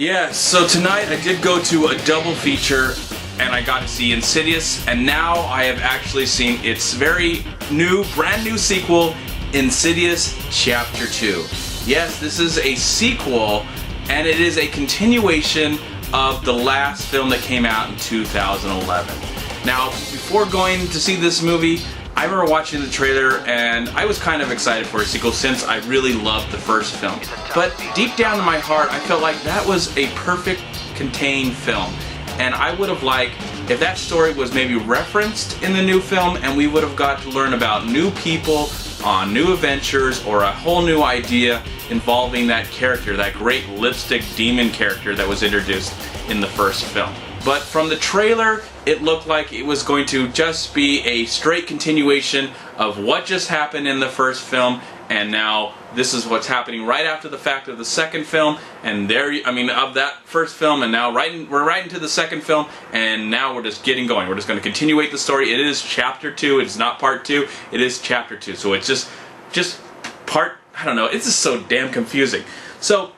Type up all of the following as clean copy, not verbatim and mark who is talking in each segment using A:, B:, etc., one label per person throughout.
A: Yeah, so tonight I did go to a double feature and I got to see Insidious, and now I have actually seen its very new, brand new sequel, Insidious Chapter 2. Yes, this is a sequel, and it is a continuation of the last film that came out in 2011. Now, before going to see this movie, I remember watching the trailer and I was kind of excited for a sequel since I really loved the first film. But deep down in my heart, I felt like that was a perfect contained film. And I would have liked if that story was maybe referenced in the new film and we would have got to learn about new people on new adventures or a whole new idea involving that character, that great lipstick demon character that was introduced in the first film. But from the trailer, it looked like it was going to just be a straight continuation of what just happened in the first film, and now this is what's happening right after the fact of the second film, and of that first film, and now we're right into the second film, and now we're just getting going. We're just going to continuate the story. It is Chapter 2. It's not Part 2. It is Chapter 2. So it's just part. I don't know. It's just so damn confusing. So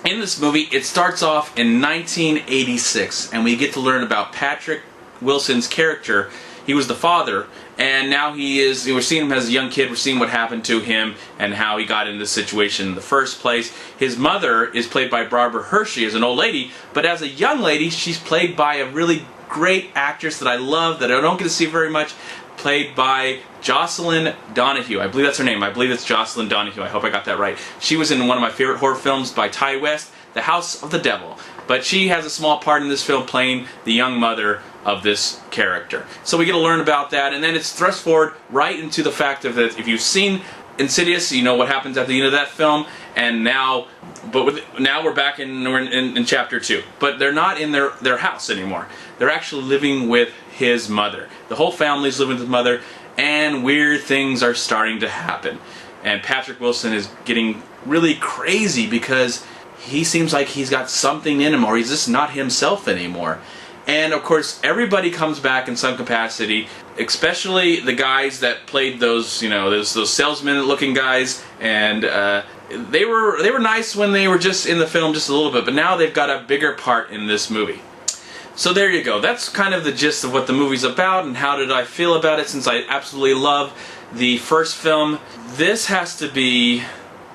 A: in this movie, it starts off in 1986, and we get to learn about Patrick Wilson's character. He was the father, and now we're seeing him as a young kid. We're seeing what happened to him and how he got into this situation in the first place. His mother is played by Barbara Hershey as an old lady, but as a young lady, she's played by a really great actress that I love, that I don't get to see very much, played by Jocelyn Donahue. I believe that's her name. I believe it's Jocelyn Donahue. I hope I got that right. She was in one of my favorite horror films by Ty West, The House of the Devil. But she has a small part in this film playing the young mother of this character. So we get to learn about that, and then it's thrust forward right into the fact of that if you've seen Insidious, you know what happens at the end of that film, and now we're back in Chapter 2. But they're not in their house anymore. They're actually living with his mother. The whole family's living with his mother, and weird things are starting to happen. And Patrick Wilson is getting really crazy because he seems like he's got something in him, or he's just not himself anymore. And of course, everybody comes back in some capacity, especially the guys that played those salesman-looking guys. And they were nice when they were just in the film just a little bit, but now they've got a bigger part in this movie. So there you go. That's kind of the gist of what the movie's about, and how did I feel about it since I absolutely love the first film. This has to be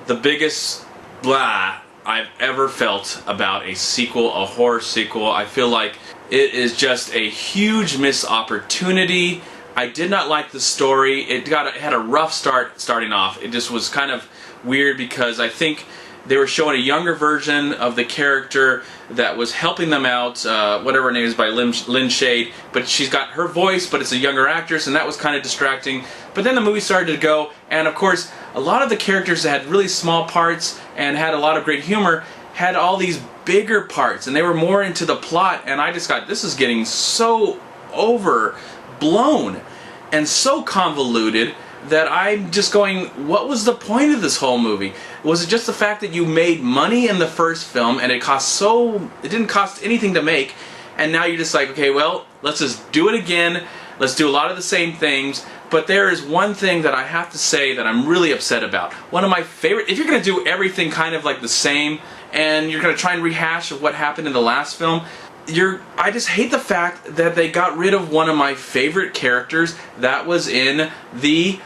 A: the biggest blah I've ever felt about a sequel, a horror sequel. I feel like it is just a huge missed opportunity. I did not like the story. It had a rough start starting off. It just was kind of weird because I think they were showing a younger version of the character that was helping them out, whatever her name is, by Lynn Shade, but she's got her voice, but it's a younger actress, and that was kind of distracting. But then the movie started to go, and of course, a lot of the characters that had really small parts and had a lot of great humor had all these bigger parts, and they were more into the plot, and I just got, this is getting so overblown and so convoluted that I'm just going, what was the point of this whole movie? Was it just the fact that you made money in the first film and it didn't cost anything to make, and now you're just like, okay, well, let's just do it again, let's do a lot of the same things. But there is one thing that I have to say that I'm really upset about. One of my favorite, if you're going to do everything kind of like the same, and you're going to try and rehash of what happened in the last film, I just hate the fact that they got rid of one of my favorite characters that was in the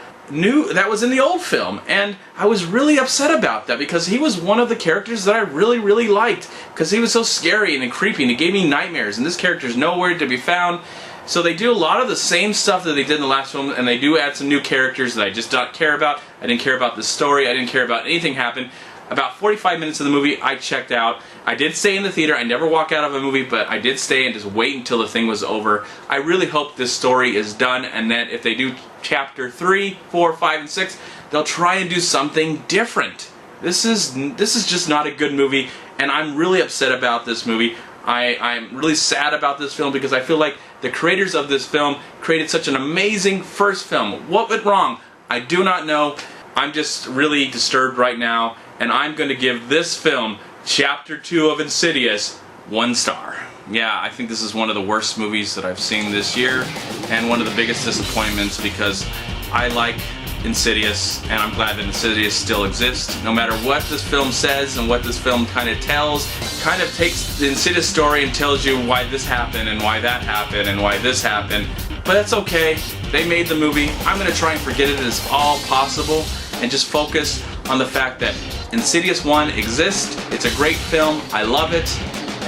A: old film, and I was really upset about that because he was one of the characters that I really, really liked because he was so scary and creepy and he gave me nightmares, and this character's nowhere to be found. So they do a lot of the same stuff that they did in the last film, and they do add some new characters that I just don't care about. I didn't care about the story. I didn't care about anything happen. About 45 minutes of the movie, I checked out. I did stay in the theater. I never walk out of a movie, but I did stay and just wait until the thing was over. I really hope this story is done, and that if they do Chapter 3, 4, 5, and 6, they'll try and do something different. This is just not a good movie, and I'm really upset about this movie. I'm really sad about this film because I feel like the creators of this film created such an amazing first film. What went wrong? I do not know. I'm just really disturbed right now, and I'm going to give this film, Chapter 2 of Insidious, 1 star. Yeah, I think this is one of the worst movies that I've seen this year, and one of the biggest disappointments because I like Insidious, and I'm glad that Insidious still exists. No matter what this film says and what this film kind of tells, kind of takes the Insidious story and tells you why this happened and why that happened and why this happened. But that's okay. They made the movie. I'm going to try and forget it as all possible and just focus on the fact that Insidious 1 exists. It's a great film. I love it.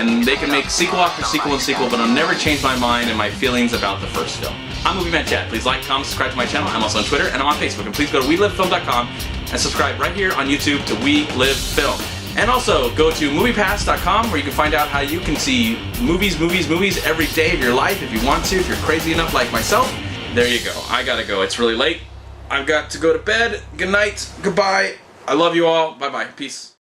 A: And they can make sequel after sequel and sequel, but I'll never change my mind and my feelings about the first film. I'm MovieManCHAD. Please like, comment, subscribe to my channel. I'm also on Twitter and I'm on Facebook. And please go to WeLiveFilm.com and subscribe right here on YouTube to We Live Film. And also go to MoviePass.com where you can find out how you can see movies every day of your life if you want to, if you're crazy enough like myself. There you go. I gotta go. It's really late. I've got to go to bed. Good night. Goodbye. I love you all. Bye-bye. Peace.